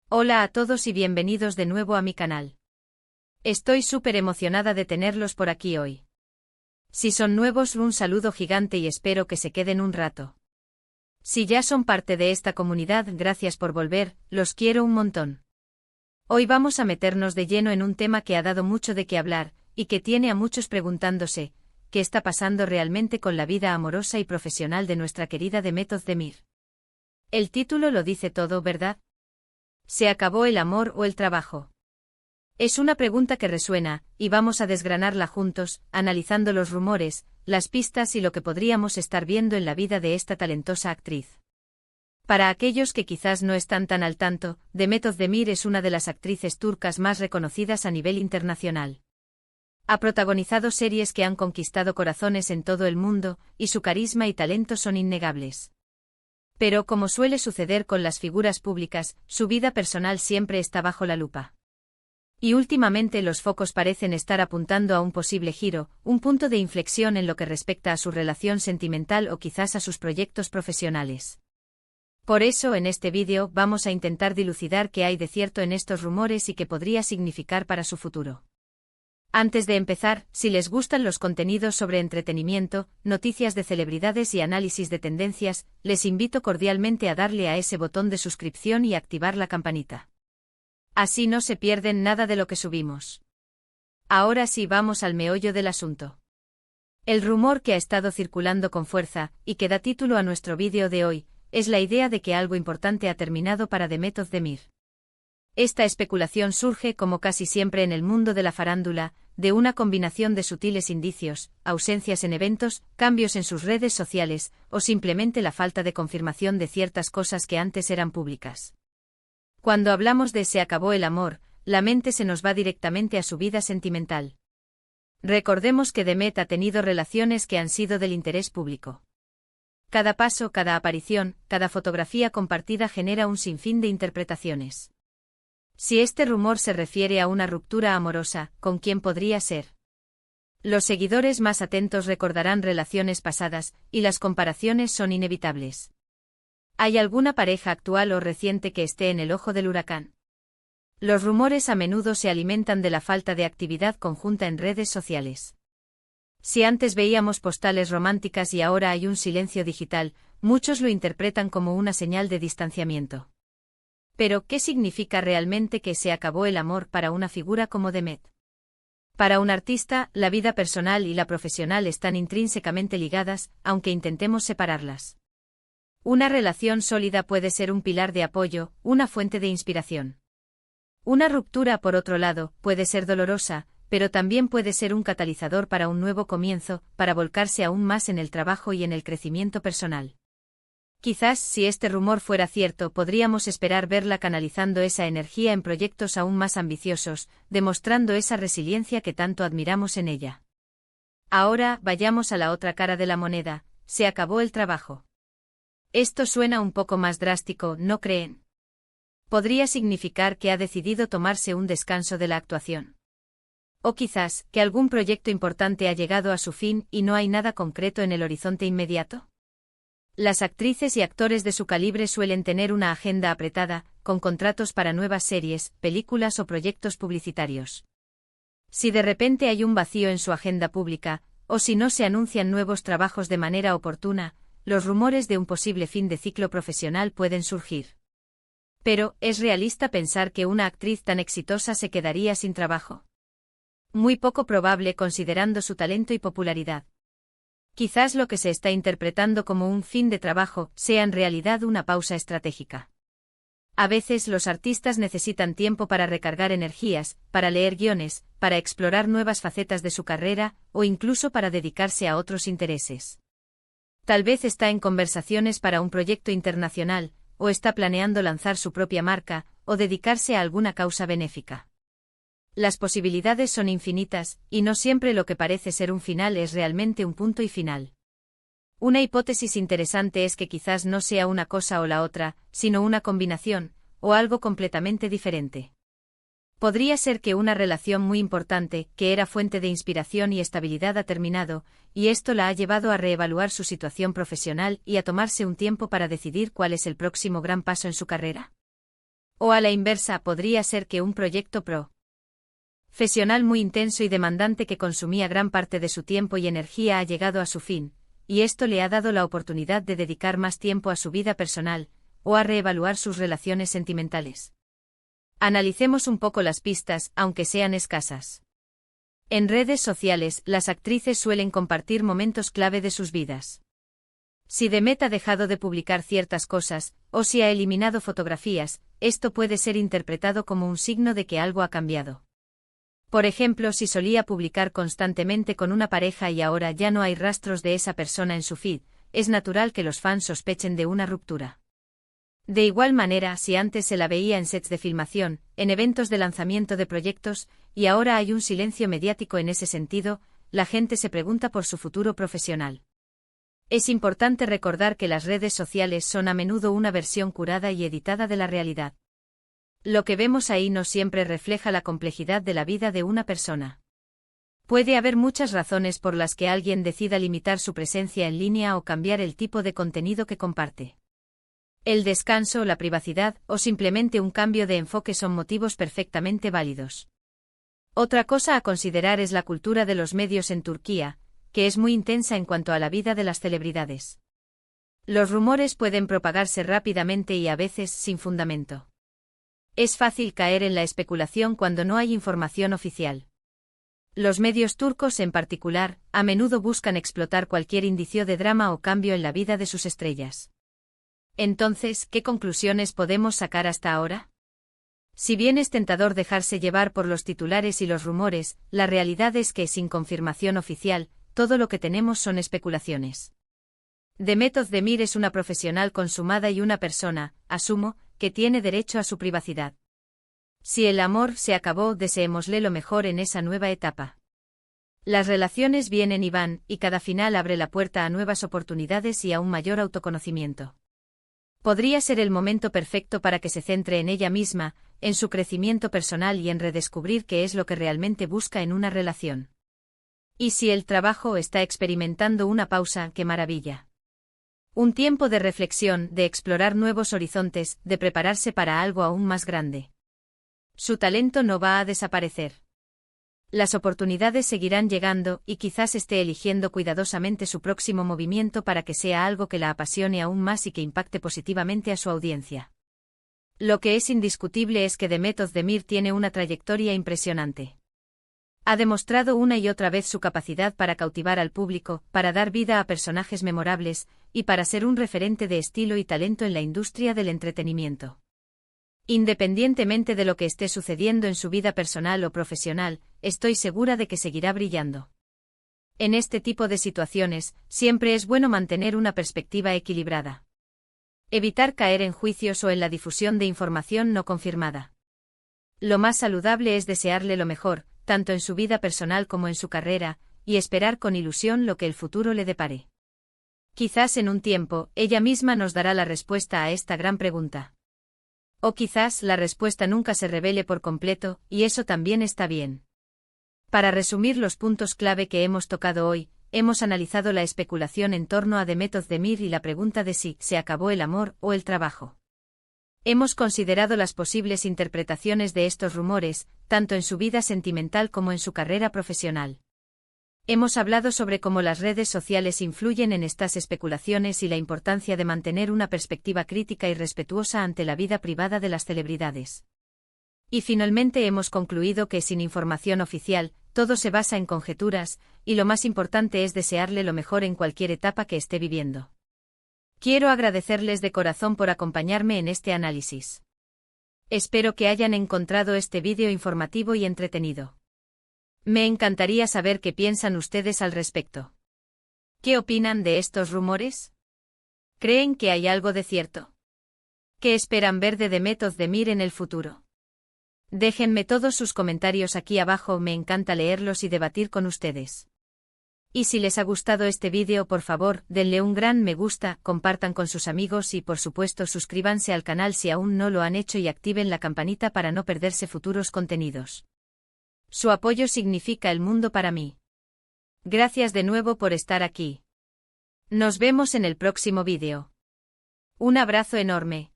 Hola a todos y bienvenidos de nuevo a mi canal. Estoy súper emocionada de tenerlos por aquí hoy. Si son nuevos, un saludo gigante y espero que se queden un rato. Si ya son parte de esta comunidad, gracias por volver, los quiero un montón. Hoy vamos a meternos de lleno en un tema que ha dado mucho de qué hablar, y que tiene a muchos preguntándose, ¿qué está pasando realmente con la vida amorosa y profesional de nuestra querida Demet Özdemir? El título lo dice todo, ¿verdad? ¿Se acabó el amor o el trabajo? Es una pregunta que resuena, y vamos a desgranarla juntos, analizando los rumores, las pistas y lo que podríamos estar viendo en la vida de esta talentosa actriz. Para aquellos que quizás no están tan al tanto, Demet Özdemir es una de las actrices turcas más reconocidas a nivel internacional. Ha protagonizado series que han conquistado corazones en todo el mundo, y su carisma y talento son innegables. Pero como suele suceder con las figuras públicas, su vida personal siempre está bajo la lupa. Y últimamente los focos parecen estar apuntando a un posible giro, un punto de inflexión en lo que respecta a su relación sentimental o quizás a sus proyectos profesionales. Por eso en este vídeo vamos a intentar dilucidar qué hay de cierto en estos rumores y qué podría significar para su futuro. Antes de empezar, si les gustan los contenidos sobre entretenimiento, noticias de celebridades y análisis de tendencias, les invito cordialmente a darle a ese botón de suscripción y activar la campanita. Así no se pierden nada de lo que subimos. Ahora sí vamos al meollo del asunto. El rumor que ha estado circulando con fuerza, y que da título a nuestro vídeo de hoy, es la idea de que algo importante ha terminado para Demet Özdemir. Esta especulación surge, como casi siempre en el mundo de la farándula, de una combinación de sutiles indicios, ausencias en eventos, cambios en sus redes sociales, o simplemente la falta de confirmación de ciertas cosas que antes eran públicas. Cuando hablamos de se acabó el amor, la mente se nos va directamente a su vida sentimental. Recordemos que Demet ha tenido relaciones que han sido del interés público. Cada paso, cada aparición, cada fotografía compartida genera un sinfín de interpretaciones. Si este rumor se refiere a una ruptura amorosa, ¿con quién podría ser? Los seguidores más atentos recordarán relaciones pasadas, y las comparaciones son inevitables. ¿Hay alguna pareja actual o reciente que esté en el ojo del huracán? Los rumores a menudo se alimentan de la falta de actividad conjunta en redes sociales. Si antes veíamos postales románticas y ahora hay un silencio digital, muchos lo interpretan como una señal de distanciamiento. Pero, ¿qué significa realmente que se acabó el amor para una figura como Demet? Para un artista, la vida personal y la profesional están intrínsecamente ligadas, aunque intentemos separarlas. Una relación sólida puede ser un pilar de apoyo, una fuente de inspiración. Una ruptura, por otro lado, puede ser dolorosa, pero también puede ser un catalizador para un nuevo comienzo, para volcarse aún más en el trabajo y en el crecimiento personal. Quizás, si este rumor fuera cierto, podríamos esperar verla canalizando esa energía en proyectos aún más ambiciosos, demostrando esa resiliencia que tanto admiramos en ella. Ahora, vayamos a la otra cara de la moneda, se acabó el trabajo. Esto suena un poco más drástico, ¿no creen? Podría significar que ha decidido tomarse un descanso de la actuación. O quizás, que algún proyecto importante ha llegado a su fin y no hay nada concreto en el horizonte inmediato. Las actrices y actores de su calibre suelen tener una agenda apretada, con contratos para nuevas series, películas o proyectos publicitarios. Si de repente hay un vacío en su agenda pública, o si no se anuncian nuevos trabajos de manera oportuna, los rumores de un posible fin de ciclo profesional pueden surgir. Pero, ¿es realista pensar que una actriz tan exitosa se quedaría sin trabajo? Muy poco probable considerando su talento y popularidad. Quizás lo que se está interpretando como un fin de trabajo sea en realidad una pausa estratégica. A veces los artistas necesitan tiempo para recargar energías, para leer guiones, para explorar nuevas facetas de su carrera, o incluso para dedicarse a otros intereses. Tal vez está en conversaciones para un proyecto internacional, o está planeando lanzar su propia marca, o dedicarse a alguna causa benéfica. Las posibilidades son infinitas, y no siempre lo que parece ser un final es realmente un punto y final. Una hipótesis interesante es que quizás no sea una cosa o la otra, sino una combinación, o algo completamente diferente. Podría ser que una relación muy importante, que era fuente de inspiración y estabilidad, ha terminado, y esto la ha llevado a reevaluar su situación profesional y a tomarse un tiempo para decidir cuál es el próximo gran paso en su carrera. O a la inversa, podría ser que un proyecto profesional muy intenso y demandante que consumía gran parte de su tiempo y energía ha llegado a su fin, y esto le ha dado la oportunidad de dedicar más tiempo a su vida personal, o a reevaluar sus relaciones sentimentales. Analicemos un poco las pistas, aunque sean escasas. En redes sociales, las actrices suelen compartir momentos clave de sus vidas. Si Demet ha dejado de publicar ciertas cosas, o si ha eliminado fotografías, esto puede ser interpretado como un signo de que algo ha cambiado. Por ejemplo, si solía publicar constantemente con una pareja y ahora ya no hay rastros de esa persona en su feed, es natural que los fans sospechen de una ruptura. De igual manera, si antes se la veía en sets de filmación, en eventos de lanzamiento de proyectos, y ahora hay un silencio mediático en ese sentido, la gente se pregunta por su futuro profesional. Es importante recordar que las redes sociales son a menudo una versión curada y editada de la realidad. Lo que vemos ahí no siempre refleja la complejidad de la vida de una persona. Puede haber muchas razones por las que alguien decida limitar su presencia en línea o cambiar el tipo de contenido que comparte. El descanso, la privacidad, o simplemente un cambio de enfoque son motivos perfectamente válidos. Otra cosa a considerar es la cultura de los medios en Turquía, que es muy intensa en cuanto a la vida de las celebridades. Los rumores pueden propagarse rápidamente y a veces sin fundamento. Es fácil caer en la especulación cuando no hay información oficial. Los medios turcos en particular, a menudo buscan explotar cualquier indicio de drama o cambio en la vida de sus estrellas. Entonces, ¿qué conclusiones podemos sacar hasta ahora? Si bien es tentador dejarse llevar por los titulares y los rumores, la realidad es que, sin confirmación oficial, todo lo que tenemos son especulaciones. Demet Özdemir es una profesional consumada y una persona, asumo, que tiene derecho a su privacidad. Si el amor se acabó, deseémosle lo mejor en esa nueva etapa. Las relaciones vienen y van, y cada final abre la puerta a nuevas oportunidades y a un mayor autoconocimiento. Podría ser el momento perfecto para que se centre en ella misma, en su crecimiento personal y en redescubrir qué es lo que realmente busca en una relación. Y si el trabajo está experimentando una pausa, ¡qué maravilla! Un tiempo de reflexión, de explorar nuevos horizontes, de prepararse para algo aún más grande. Su talento no va a desaparecer. Las oportunidades seguirán llegando y quizás esté eligiendo cuidadosamente su próximo movimiento para que sea algo que la apasione aún más y que impacte positivamente a su audiencia. Lo que es indiscutible es que Demet Özdemir tiene una trayectoria impresionante. Ha demostrado una y otra vez su capacidad para cautivar al público, para dar vida a personajes memorables, y para ser un referente de estilo y talento en la industria del entretenimiento. Independientemente de lo que esté sucediendo en su vida personal o profesional, estoy segura de que seguirá brillando. En este tipo de situaciones, siempre es bueno mantener una perspectiva equilibrada. Evitar caer en juicios o en la difusión de información no confirmada. Lo más saludable es desearle lo mejor, tanto en su vida personal como en su carrera, y esperar con ilusión lo que el futuro le depare. Quizás en un tiempo, ella misma nos dará la respuesta a esta gran pregunta. O quizás la respuesta nunca se revele por completo, y eso también está bien. Para resumir los puntos clave que hemos tocado hoy, hemos analizado la especulación en torno a Demet Özdemir y la pregunta de si se acabó el amor o el trabajo. Hemos considerado las posibles interpretaciones de estos rumores, tanto en su vida sentimental como en su carrera profesional. Hemos hablado sobre cómo las redes sociales influyen en estas especulaciones y la importancia de mantener una perspectiva crítica y respetuosa ante la vida privada de las celebridades. Y finalmente hemos concluido que sin información oficial, todo se basa en conjeturas, y lo más importante es desearle lo mejor en cualquier etapa que esté viviendo. Quiero agradecerles de corazón por acompañarme en este análisis. Espero que hayan encontrado este vídeo informativo y entretenido. Me encantaría saber qué piensan ustedes al respecto. ¿Qué opinan de estos rumores? ¿Creen que hay algo de cierto? ¿Qué esperan ver de Demet Özdemir en el futuro? Déjenme todos sus comentarios aquí abajo, me encanta leerlos y debatir con ustedes. Y si les ha gustado este vídeo, por favor, denle un gran me gusta, compartan con sus amigos y por supuesto suscríbanse al canal si aún no lo han hecho y activen la campanita para no perderse futuros contenidos. Su apoyo significa el mundo para mí. Gracias de nuevo por estar aquí. Nos vemos en el próximo vídeo. Un abrazo enorme.